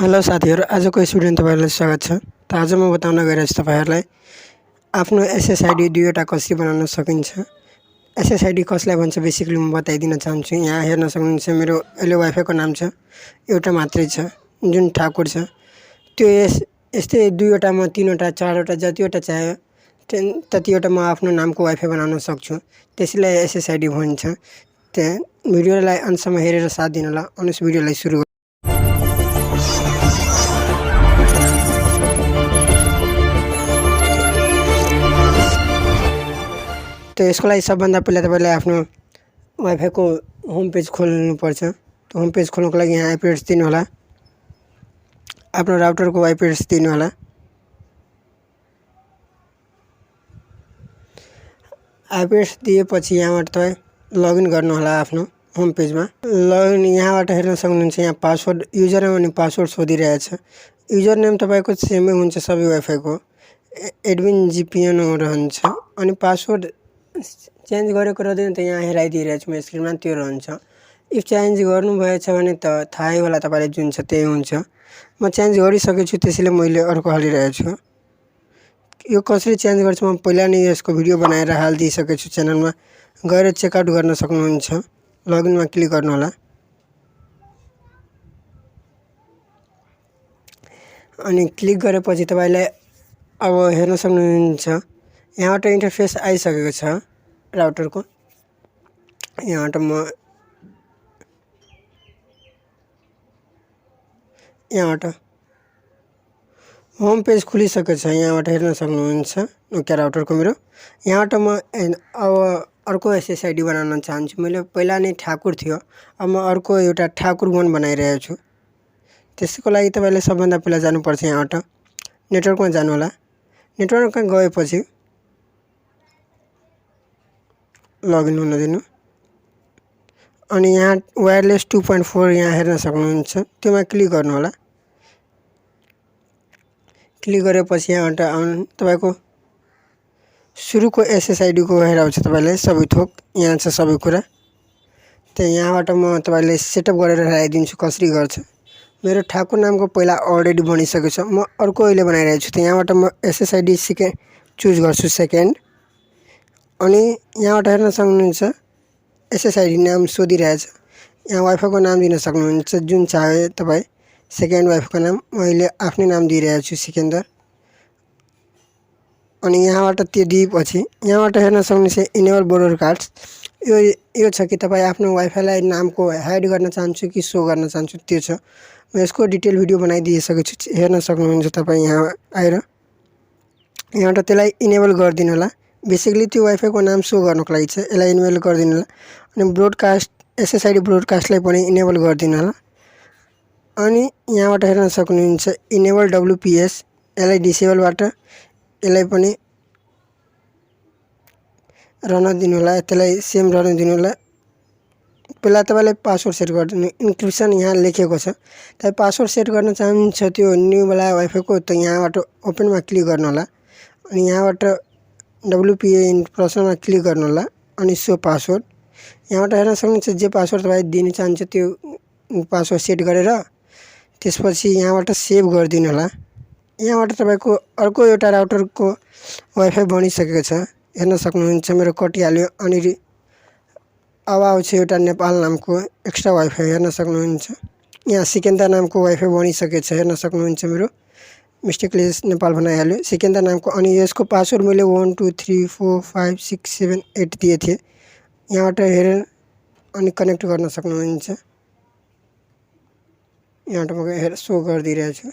Hello साथीहरु, आजको student तपाईहरुलाई स्वागत छ। त आज म बताउन गइरहेछु तपाईहरुलाई आफ्नो SSID दुईवटा कसरी बनाउन सकिन्छ। SSID कसलाई भन्छ बेसिकली म बताइदिन चाहन्छु। यहाँ हेर्न सक्नुहुन्छ मेरो अहिले वाइफाई को नाम छ, एउटा मात्रै छ जुन ठाकुर छ। त्यो यस्तै दुईवटा म तीनवटा चारवटा जतिवटा चाहे त्यतिवटा म आफ्नो नामको वाइफाई बनाउन सक्छु। त्यसैलाई SSID भन्छ। भिडियोलाई अन्तसम्म हेरेर साथ दिनु होला। अनुस भिडियोलाई सुरु तो यसको लागि सबभन्दा पहिला तपाईले आफ्नो वाइफाई को होम पेज खोल्नुपर्छ। तो होम पेज खोल्नको लागि यहाँ आइपी एड्रेस दिनु होला। आफ्नो राउटर को आइपी एड्रेस दिनु होला। आइपी एड्रेस दिएपछि यहाँबाट तपाई लगइन गर्नु होला आफ्नो होम पेजमा। लगइन यहाँबाट हेर्न सक्नुहुन्छ। यहाँ पासवर्ड युजर नेम अनि पासवर्ड सोधिरहेछ। युजर नेम तपाईको सेमै हुन्छ सबै वाइफाई को, एडमिन जीपीएन रहन्छ अनि पासवर्ड चेन्ज गरेको रहँदैन त यहाँ हेराइदिइरहेको छु म स्क्रिनमा, त्यो रहन्छ। इफ चेन्ज गर्नु भएछ भने त थाहै होला तपाईलाई जुन छ त्यही हुन्छ। म चेन्ज गरिसकेको छु त्यसैले मैले अर्को हालिरहेको छु। यो कसरी चेन्ज गर्छ म पहिला नै यसको भिडियो बनाएर हालिदिइसकेको छु च्यानलमा, गएर चेकआउट गर्न सक्नुहुन्छ। लगइनमा क्लिक गर्नु होला अनि क्लिक गरेपछि तपाईलाई अब हेर्न सक्नुहुन्छ यहाँबाट इन्टरफेस आइसकेको छ राउटर को। यहाँबाट म यहाँबाट होम पेज खुलिसकेको छ। यहाँबाट हेर्न सक्नुहुन्छ नोकिया राउटर को मेरो। यहाँबाट म अब अर्को SSID बनाउन चाहन्छु। मैले पहिला नै ठाकुर थियो, अब म अर्को एउटा ठाकुर 1 बनाइरहेको छु। त्यसको लागि तपाईले सबभन्दा पहिला जानुपर्छ यहाँबाट नेटवर्कमा जानु होला। नेटवर्कमा गएपछि लगइन हुन दिनु अनि यहाँ वायरलेस 2.4 यहाँ हेर्न सक्नुहुन्छ, त्यसमा क्लिक गर्नु होला। क्लिक गरेपछि यहाँबाट तपाईको सुरुको SSID को हेराउँछ तपाईलाई सबै थोक, यहाँ छ सबै कुरा। त यहाँबाट म तपाईलाई सेटअप गरेर हेराइदिन्छु कसरी गर्छ। मेरो ठाकुर नामको पहिला अलरेडी बनिसकेको छ, म अर्को अहिले बनाइरहेको छु। त यहाँबाट म SSID सेकेन्ड चुज गर्छु सेकेन्ड अनि यहाँबाट हेर्न सक्नुहुन्छ SSID नाम सोधिरहेछ। यहाँ वाइफाई को नाम दिन सक्नुहुन्छ जुन चाहे तपाई। सेकेन्ड वाइफाई को नाम मैले आफ्नै नाम दिइरहेको छु सिकन्दर। अनि यहाँबाट त्यो दिएपछि यहाँबाट हेर्न सक्नुहुन्छ इनेबल ब्रोडकास्ट। यो छ कि तपाई आफ्नो वाइफाईलाई नामको हाइड गर्न चाहन्छु कि शो गर्न चाहन्छु, त्यो छ। म यसको डिटेल भिडियो बनाइदिइसकेको छु, हेर्न सक्नुहुन्छ तपाई यहाँ आएर। यहाँबाट त्यसलाई इनेबल गरिदिनु होला। बेसिकली त्यो वाइफाई को नाम शो गर्नको लागि छ, यसलाई इनेबल गरिदिनु होला। अनि ब्रोडकास्ट SSID ब्रोडकास्टलाई पनि इनेबल गरिदिनु होला। अनि यहाँबाट हेर्न सक्नुहुन्छ इनेबल WPS, यसलाई डिसेबलबाट यसलाई पनि रहन दिनु होला, त्यसलाई सेम रहन दिनु होला। पहिला तपाईलाई पासवर्ड सेट गर्दिनु। इन्क्रिप्सन यहाँ लेखेको छ, तपाई पासवर्ड सेट गर्न चाहनुहुन्छ त्यो न्यू वाला वाइफाई को, त यहाँबाट ओपनमा क्लिक गर्नु होला अनि यहाँबाट WPA प्रश्नमा क्लिक गर्नु होला अनि सो पासवर्ड। यहाँबाट हेर्न सक्नुहुन्छ जे पासवर्ड तपाई दिन चाहन्छ त्यो पासवर्ड सेट गरेर त्यसपछि यहाँबाट सेभ गरिदिनु होला। यहाँबाट तपाईको अर्को एउटा राउटर को वाइफाई बनिसकेको छ, हेर्न सक्नुहुन्छ मेरो कटिहाल्यो। अनि अब आउँछ एउटा नेपाल नामको एक्स्ट्रा वाइफाई, हेर्न सक्नुहुन्छ यहाँ सिकन्दर नामको वाइफाई बनिसकेको छ, हेर्न सक्नुहुन्छ मेरो मिस्टेकले नेपाल बनाइहाल्यो सिकन्दर नामको। अनि यसको पासवर्ड मैले 1 2 3 4 5 6 7 8 दिए थिएँ। यहाँबाट हेरेर अनि कनेक्ट गर्न सक्नुहुन्छ। यहाँबाट म सो गरिदिइरहेको छु।